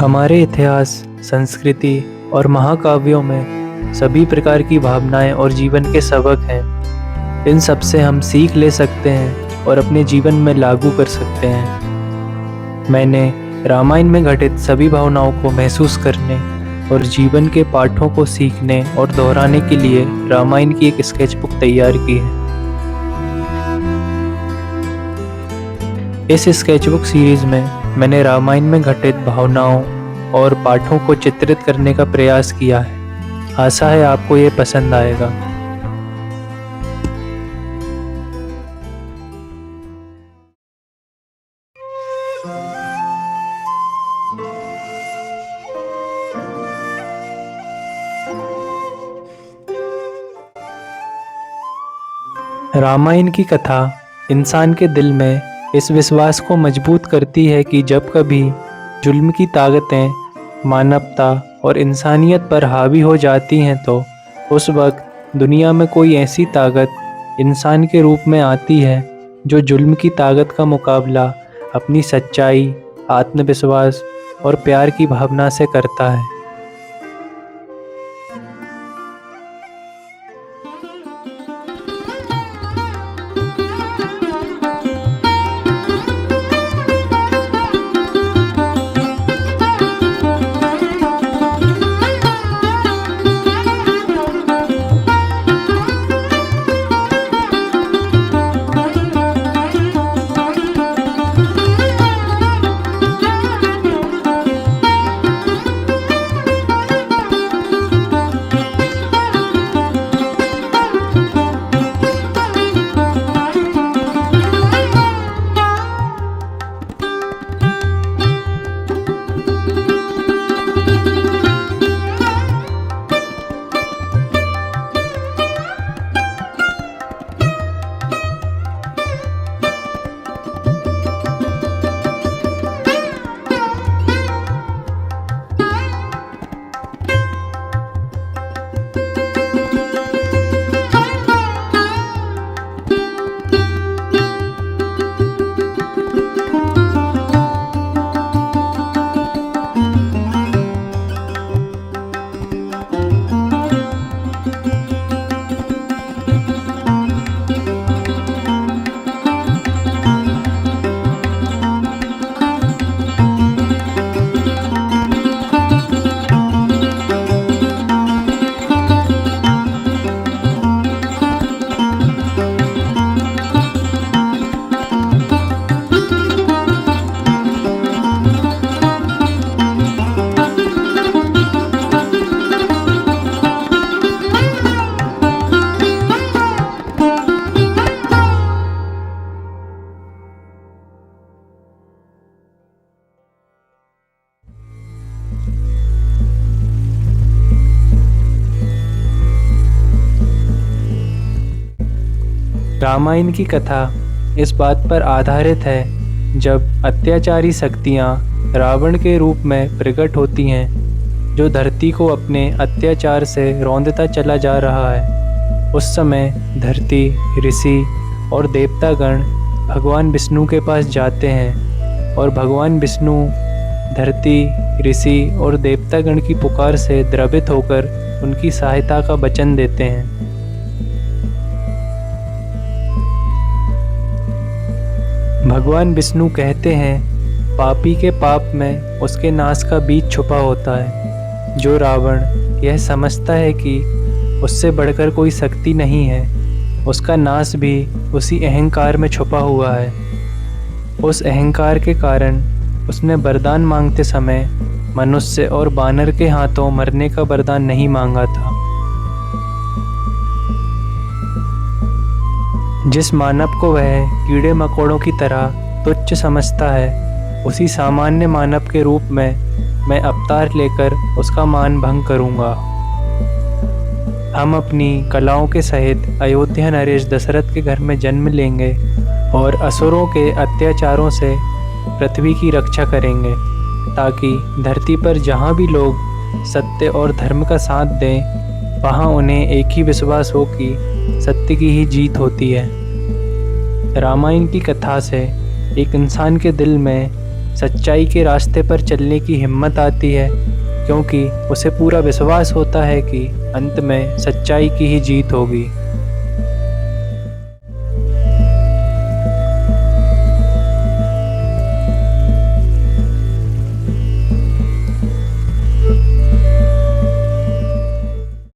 हमारे इतिहास, संस्कृति और महाकाव्यों में सभी प्रकार की भावनाएं और जीवन के सबक हैं। इन सब से हम सीख ले सकते हैं और अपने जीवन में लागू कर सकते हैं। मैंने रामायण में घटित सभी भावनाओं को महसूस करने और जीवन के पाठों को सीखने और दोहराने के लिए रामायण की एक स्केचबुक तैयार की है। इस स्केचबुक सीरीज में मैंने रामायण में घटित भावनाओं और पाठों को चित्रित करने का प्रयास किया है। आशा है आपको ये पसंद आएगा। रामायण की कथा इंसान के दिल में इस विश्वास को मजबूत करती है कि जब कभी जुल्म की ताकतें मानवता और इंसानियत पर हावी हो जाती हैं तो उस वक्त दुनिया में कोई ऐसी ताकत इंसान के रूप में आती है जो जुल्म की ताकत का मुकाबला अपनी सच्चाई, आत्मविश्वास और प्यार की भावना से करता है। रामायण की कथा इस बात पर आधारित है जब अत्याचारी शक्तियाँ रावण के रूप में प्रकट होती हैं जो धरती को अपने अत्याचार से रौंदता चला जा रहा है। उस समय धरती, ऋषि और देवतागण भगवान विष्णु के पास जाते हैं और भगवान विष्णु धरती, ऋषि और देवतागण की पुकार से द्रवित होकर उनकी सहायता का वचन देते हैं। भगवान विष्णु कहते हैं पापी के पाप में उसके नाश का बीज छुपा होता है। जो रावण यह समझता है कि उससे बढ़कर कोई शक्ति नहीं है, उसका नाश भी उसी अहंकार में छुपा हुआ है। उस अहंकार के कारण उसने वरदान मांगते समय मनुष्य और बानर के हाथों मरने का वरदान नहीं मांगा था। जिस मानव को वह कीड़े मकोड़ों की तरह तुच्छ समझता है, उसी सामान्य मानव के रूप में मैं अवतार लेकर उसका मान भंग करूंगा। हम अपनी कलाओं के सहित अयोध्या नरेश दशरथ के घर में जन्म लेंगे और असुरों के अत्याचारों से पृथ्वी की रक्षा करेंगे ताकि धरती पर जहाँ भी लोग सत्य और धर्म का साथ दें, वहाँ उन्हें एक ही विश्वास हो कि सत्य की ही जीत होती है। रामायण की कथा से एक इंसान के दिल में सच्चाई के रास्ते पर चलने की हिम्मत आती है, क्योंकि उसे पूरा विश्वास होता है कि अंत में सच्चाई की ही जीत होगी।